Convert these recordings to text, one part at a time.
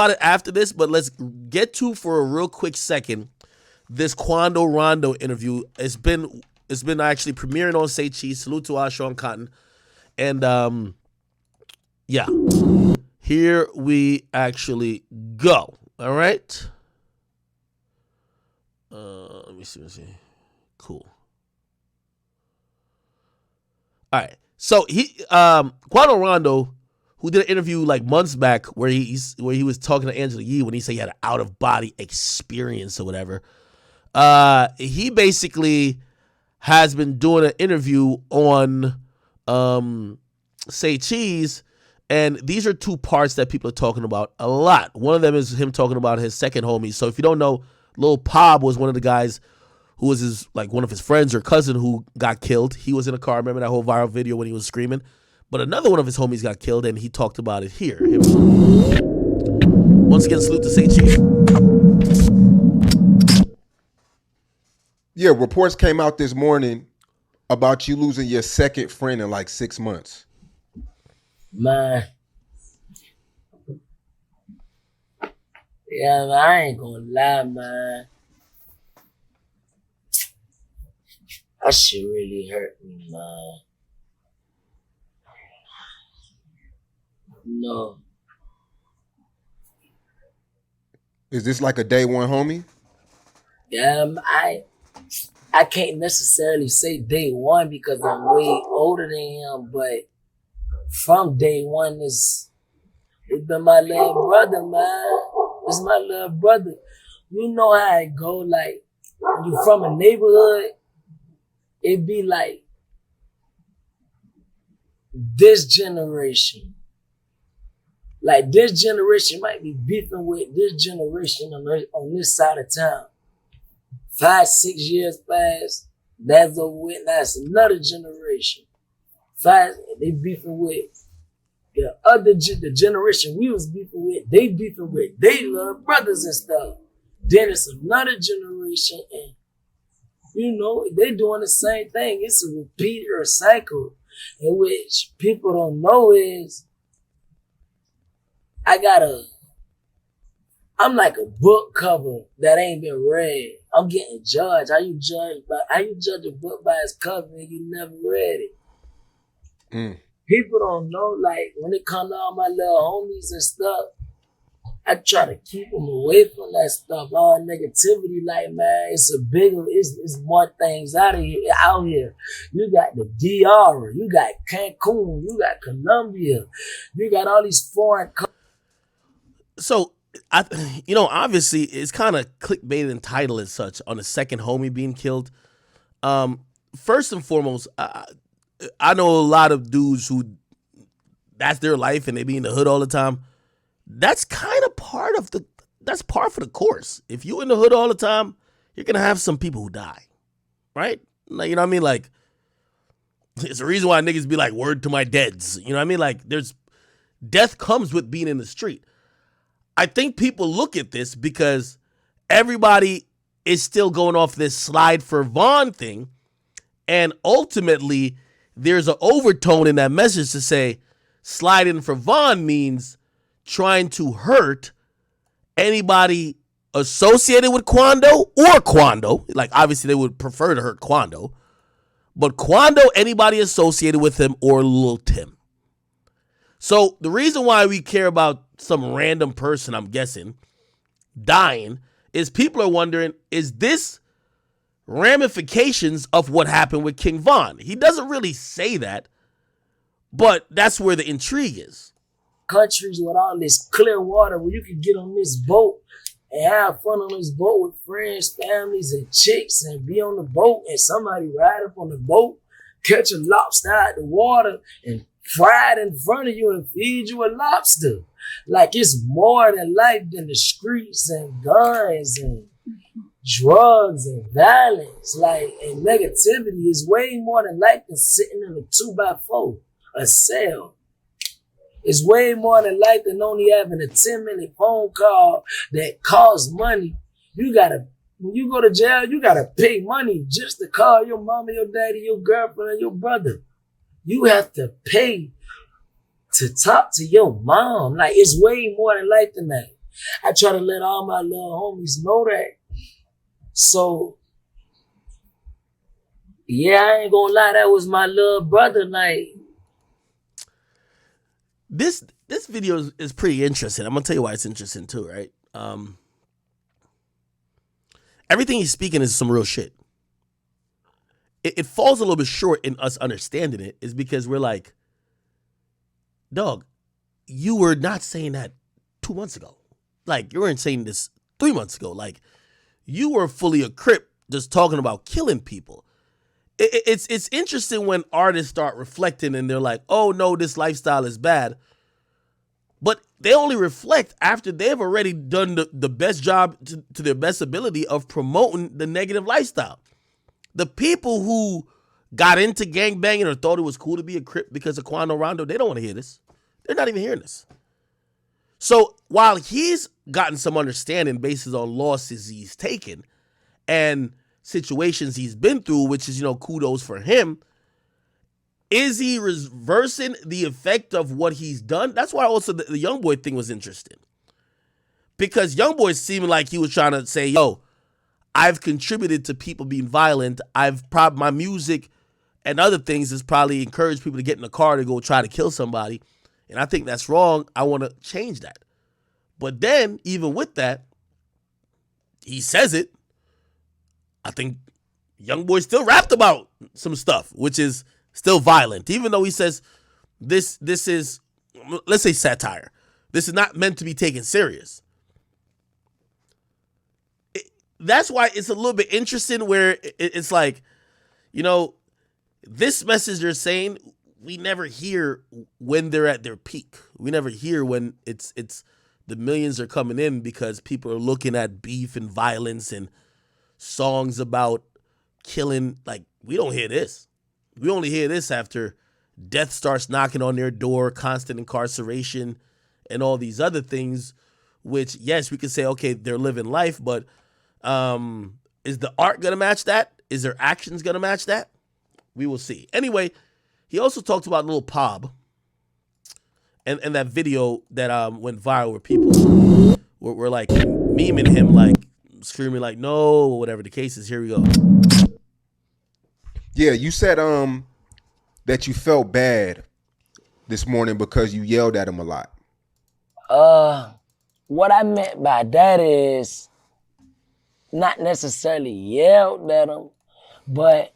about it after this, but let's get to for a real quick second this Quando Rondo interview. It's been actually premiering on Say Cheese. Salute to our Sean Cotton. And yeah. Here we actually go. All right. Let me see. Cool. All right. So Quando Rondo, who did an interview like months back where he was talking to Angela Yee when he said he had an out of body experience or whatever. He basically has been doing an interview on Say Cheese, and these are two parts that people are talking about a lot. One of them is him talking about his second homie. So if you don't know, Lil Pob was one of the guys who was one of his friends or cousin who got killed. He was in a car. Remember that whole viral video when he was screaming? But another one of his homies got killed, and he talked about it here. Once again, salute to Say Cheese. Yeah, reports came out this morning about you losing your second friend in like 6 months. Man. Yeah, man, I ain't gonna lie, man. That shit really hurt me, man. No. Is this like a day one homie? Yeah, I can't necessarily say day one because I'm way older than him, but from day one, it's been my little brother, man. It's my little brother. You know how it go, like, when you from a neighborhood, it be like this generation. Like, this generation might be beefing with this generation on this side of town. 5, 6 years pass, that's over with, that's another generation. They beefing with the generation we was beefing with, they beefing with they little brothers and stuff. Then it's another generation, and you know, they doing the same thing. It's a repeat or a cycle, in which people don't know is I'm like a book cover that ain't been read. I'm getting judged. How you judge a book by its cover and you never read it? People don't know, like, when it comes to all my little homies and stuff, I try to keep them away from that stuff, all negativity. Like, man, it's more things out here. You got the DR, you got Cancun, you got Colombia, you got all these foreign countries. So, obviously, it's kind of clickbait and title and such on the second homie being killed. First and foremost, I know a lot of dudes who that's their life and they be in the hood all the time. That's kind of that's par for the course. If you in the hood all the time, you're going to have some people who die, right? Like, you know what I mean? Like, it's the reason why niggas be like, word to my deads. You know what I mean? Like, death comes with being in the street. I think people look at this because everybody is still going off this slide for Vaughn thing. And ultimately, there's an overtone in that message to say sliding for Vaughn means trying to hurt anybody associated with Quando or Quando. Like, obviously, they would prefer to hurt Quando. But Quando, anybody associated with him or Lil Tim. So the reason why we care about some random person, I'm guessing, dying is people are wondering, is this ramifications of what happened with King Von? He doesn't really say that, but that's where the intrigue is. Countries with all this clear water where you can get on this boat and have fun on this boat with friends, families, and chicks, and be on the boat and somebody ride up on the boat, catch a lobster out the water and fry it in front of you and feed you a lobster. Like, it's more than life than the streets and guns and drugs and violence. Like, and negativity is way more than life than sitting in a 2x4, a cell. It's way more than life than only having a 10-minute phone call that costs money. When you go to jail, you gotta pay money just to call your mama, your daddy, your girlfriend, and your brother. You have to pay to talk to your mom. Like, it's way more than life than that. I try to let all my little homies know that. So, yeah, I ain't gonna lie, that was my little brother. Like, This video is pretty interesting. I'm gonna tell you why it's interesting too, right? Everything he's speaking is some real shit. It falls a little bit short in us understanding it, is because we're like, dog, you were not saying that 2 months ago. Like, you weren't saying this 3 months ago. Like, you were fully a Crip just talking about killing people. It's interesting when artists start reflecting and they're like, oh no, this lifestyle is bad. But they only reflect after they've already done the best job to their best ability of promoting the negative lifestyle. The people who got into gangbanging or thought it was cool to be a Crip because of Quando Rondo, they don't want to hear this. They're not even hearing this. So while he's gotten some understanding based on losses he's taken and situations he's been through, which is, kudos for him, is he reversing the effect of what he's done? That's why also the YoungBoy thing was interesting. Because YoungBoy seemed like he was trying to say, yo, I've contributed to people being violent. My music and other things has probably encouraged people to get in the car to go try to kill somebody. And I think that's wrong. I want to change that. But then, even with that, he says it. I think YoungBoy still rapped about some stuff, which is still violent. Even though he says this is, let's say, satire. This is not meant to be taken serious. That's why it's a little bit interesting where it's like, this message they're saying, we never hear when they're at their peak. We never hear when it's the millions are coming in because people are looking at beef and violence and songs about killing. Like, we don't hear this. We only hear this after death starts knocking on their door, constant incarceration, and all these other things, which, yes, we could say, okay, they're living life, but is the art going to match that? Is their actions going to match that? We will see. Anyway, he also talked about Lil Pob and that video that went viral where people were like memeing him, like screaming like no, or whatever the case is. Here we go. Yeah, you said that you felt bad this morning because you yelled at him a lot. What I meant by that is not necessarily yelled at him, but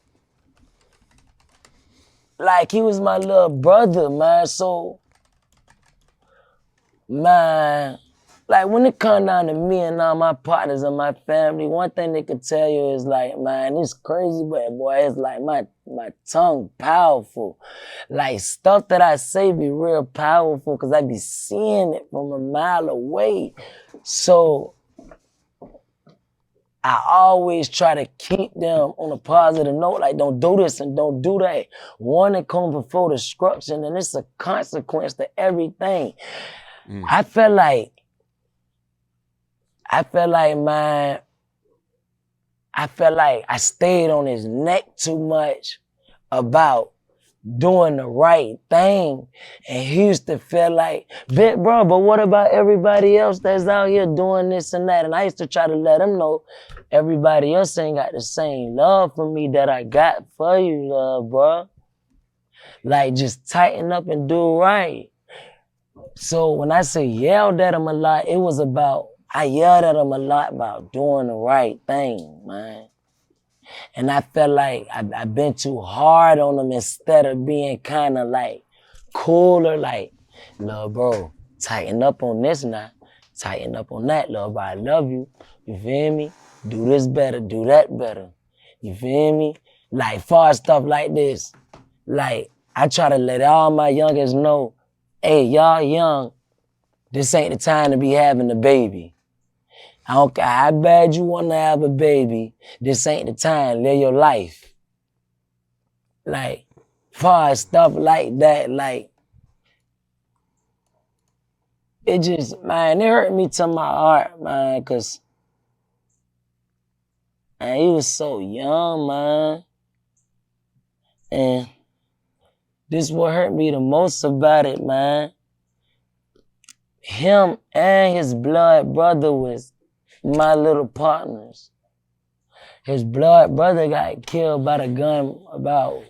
like he was my little brother, man. So, man, like when it come down to me and all my partners and my family, one thing they could tell you is like, man, it's crazy, but boy, it's like my tongue powerful. Like stuff that I say be real powerful because I be seeing it from a mile away. So I always try to keep them on a positive note, like don't do this and don't do that. Warning comes before destruction, and it's a consequence to everything. I felt like, man, I felt like I stayed on his neck too much about doing the right thing. And he used to feel like, bro, but what about everybody else that's out here doing this and that? And I used to try to let him know everybody else ain't got the same love for me that I got for you, bro. Like, just tighten up and do right. So when I say yelled at him a lot, it was about, I yelled at him a lot about doing the right thing, man. And I felt like I've been too hard on him instead of being kind of like cooler, like, little bro, tighten up on this now. Tighten up on that, little bro. I love you. You feel me? Do this better, do that better. You feel me? Like, far stuff like this. Like, I try to let all my youngest know, hey, y'all young, this ain't the time to be having a baby. I don't care how bad you want to have a baby, this ain't the time. Live your life. Like, far as stuff like that, like, it just, man, it hurt me to my heart, man, because, man, he was so young, man. And this what hurt me the most about it, man. him and his blood brother was my little partners. His blood brother got killed by the gun about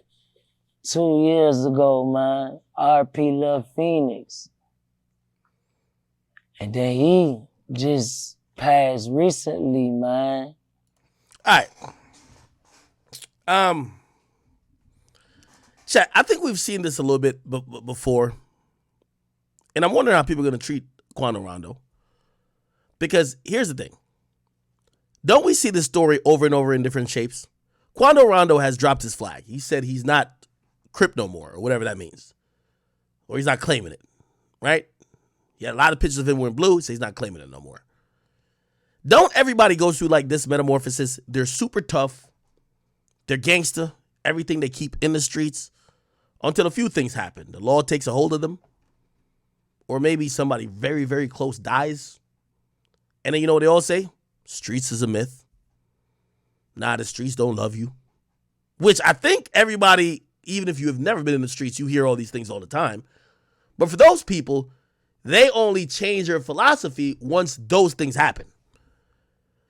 2 years ago, man. R.P. Love Phoenix. And then he just passed recently, man. All right. Chat, I think we've seen this a little bit before. And I'm wondering how people are going to treat Quando Rondo. Because here's the thing. Don't we see this story over and over in different shapes? Quando Rondo has dropped his flag. He said he's not Crip no more, or whatever that means. Or he's not claiming it, right? He had a lot of pictures of him wearing blue, so he's not claiming it no more. Don't everybody go through like this metamorphosis? They're super tough. They're gangster. Everything they keep in the streets. Until a few things happen. The law takes a hold of them. Or maybe somebody very, very close dies. And then you know what they all say? Streets is a myth. Nah, the streets don't love you. Which I think everybody, even if you have never been in the streets, you hear all these things all the time. But for those people, they only change their philosophy once those things happen.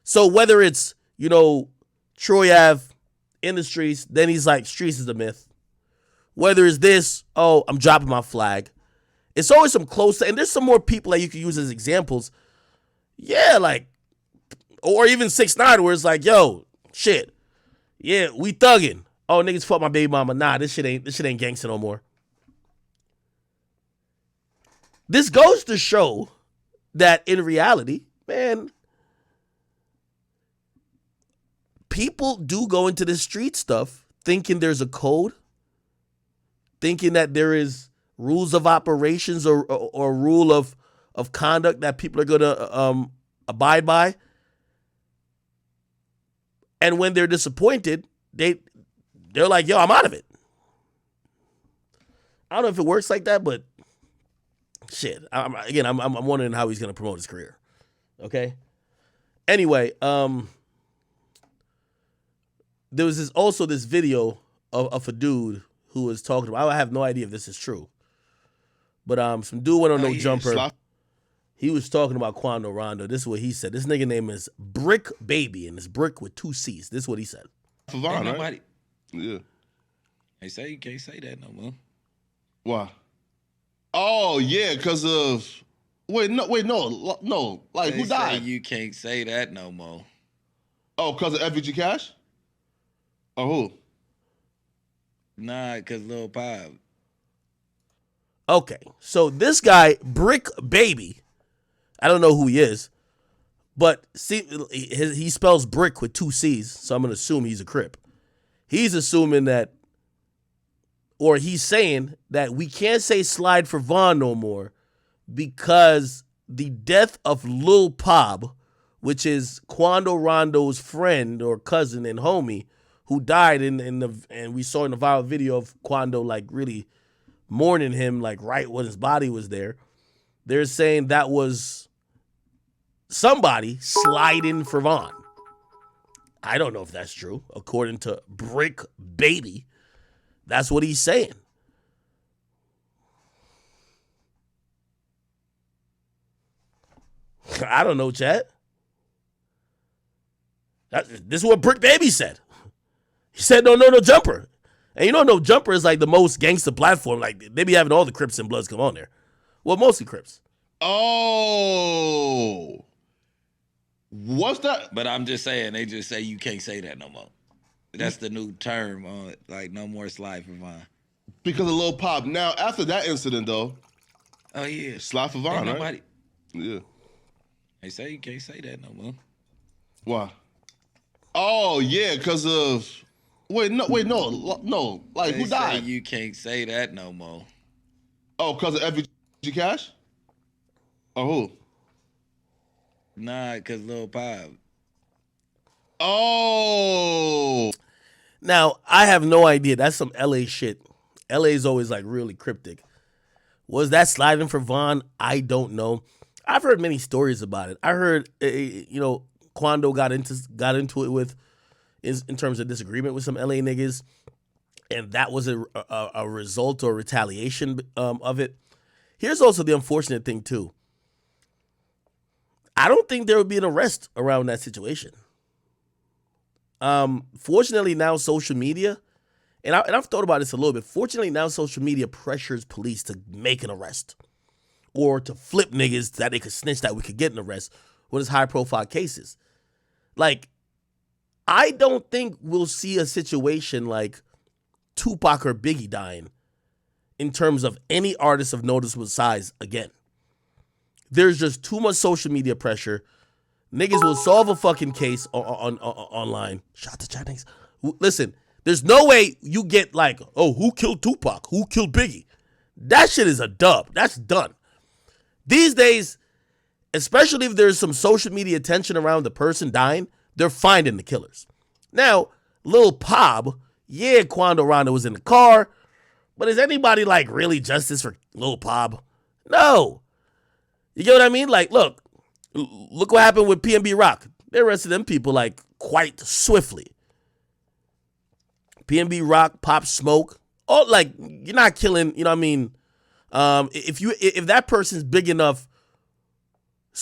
So whether it's, Troy Ave in the streets, then he's like, streets is a myth. Whether it's this, I'm dropping my flag. It's always some close, and there's some more people that you can use as examples. Yeah, like, or even 6ix9ine where it's like, yo, shit. Yeah, we thugging. Oh, niggas fuck my baby mama. Nah, this shit ain't gangster no more. This goes to show that in reality, man, people do go into this street stuff thinking there's a code, thinking that there is rules of operations or rule of conduct that people are going to abide by. And when they're disappointed, they're like, yo, I'm out of it. I don't know if it works like that, but shit. I'm wondering how he's going to promote his career. Okay? Anyway, there was also this video of a dude who was talking about, I have no idea if this is true, but some dude went on No Jumper. He was talking about Quando Rondo. This is what he said. This nigga name is Brick Baby, and it's Brick with 2 C's. This is what he said. Favon, right? Yeah. They say you can't say that no more. Why? Oh yeah, because of no. Like They who died? say you can't say that no more. Oh, because of FVG Cash? Or who? Nah, because Lil Pop. Okay, so this guy, Brick Baby, I don't know who he is, but see, he spells brick with 2 C's, so I'm going to assume he's a Crip. He's assuming that, or he's saying that we can't say slide for Vaughn no more because the death of Lil Pop, which is Quando Rondo's friend or cousin and homie, who died and we saw in the viral video of Quando like really mourning him like right when his body was there. They're saying that was somebody sliding for Vaughn. I don't know if that's true. According to Brick Baby, that's what he's saying. I don't know, Chad. This is what Brick Baby said. He said, no Jumper. And No Jumper is like the most gangster platform. Like, they be having all the Crips and Bloods come on there. Well, mostly Crips. Oh. What's that? But I'm just saying, they just say you can't say that no more. That's the new term, like no more slide for Vaughn. Because of Lil Pop. Now, after that incident, though, Oh, yeah. slide for Vaughn, right? Nobody. Yeah. They say you can't say that no more. Why? Oh, yeah, because of... no. Like, They who died? say you can't say that no more. Oh, because of FVG Cash? Or who? Nah, because Lil Pop. Oh. Now, I have no idea. That's some LA shit. LA is always like really cryptic. Was that sliding for Vaughn? I don't know. I've heard many stories about it. I heard, Quando got into it with, in terms of disagreement with some LA niggas, and that was a result or retaliation of it. Here's also the unfortunate thing too. I don't think there would be an arrest around that situation. Fortunately now social media, and I've thought about this a little bit. Fortunately now social media pressures police to make an arrest or to flip niggas that they could snitch that we could get an arrest when it's high profile cases. Like, I don't think we'll see a situation like Tupac or Biggie dying in terms of any artist of noticeable size again. There's just too much social media pressure. Niggas will solve a fucking case online. Shout out to Chinese. Listen, there's no way you get like, oh, who killed Tupac? Who killed Biggie? That shit is a dub. That's done. These days, especially if there's some social media attention around the person dying, they're finding the killers. Now, Lil Pob, yeah, Quando Rondo was in the car, but is anybody like really justice for Lil Pob? No. You get what I mean? Like, look what happened with PNB Rock. They arrested them people like quite swiftly. PNB Rock, Pop Smoke, oh, like you're not killing. You know what I mean? If that person's big enough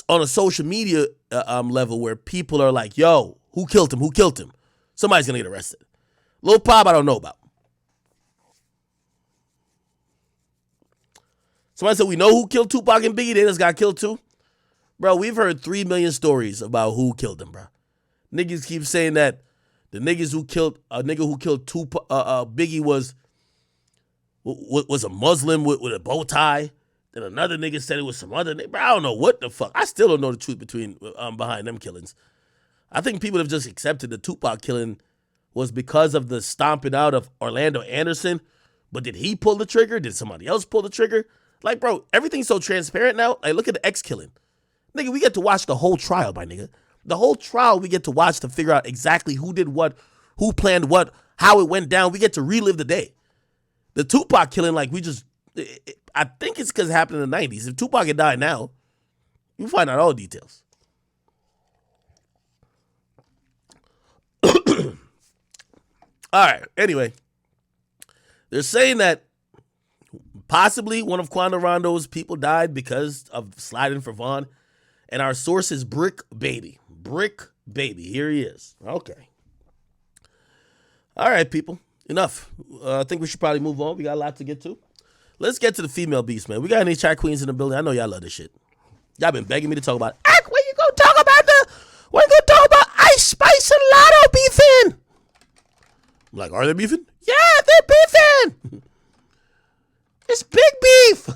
on a social media level where people are like, yo, who killed him? Who killed him? Somebody's gonna get arrested. Lil Pop, I don't know about. Somebody said we know who killed Tupac and Biggie. They just got killed too. Bro, we've heard 3 million stories about who killed them, bro. Niggas keep saying that the niggas who killed a nigga who killed Tupac, Biggie was a Muslim with a bow tie. Then another nigga said it was some other nigga. Bro, I don't know what the fuck. I still don't know the truth behind them killings. I think people have just accepted the Tupac killing was because of the stomping out of Orlando Anderson. But did he pull the trigger? Did somebody else pull the trigger? Like, bro, everything's so transparent now. Like, look at the X killing. Nigga, we get to watch the whole trial, my nigga. The whole trial we get to watch to figure out exactly who did what, who planned what, how it went down. We get to relive the day. The Tupac killing, like, I think it's because it happened in the 90s. If Tupac had died now, you find out all the details. All right, anyway. They're saying that possibly one of Quando Rondo's people died because of sliding for Vaughn. And our source is Bricc Baby. Bricc Baby. Here he is. Okay. All right, people. Enough. I think we should probably move on. We got a lot to get to. Let's get to the female beast, man. We got any chat queens in the building? I know y'all love this shit. Y'all been begging me to talk about it. When you gonna talk about Ice Spice and Lotto beefing? I'm like, are they beefing? Yeah, they're beefing. It's big beef.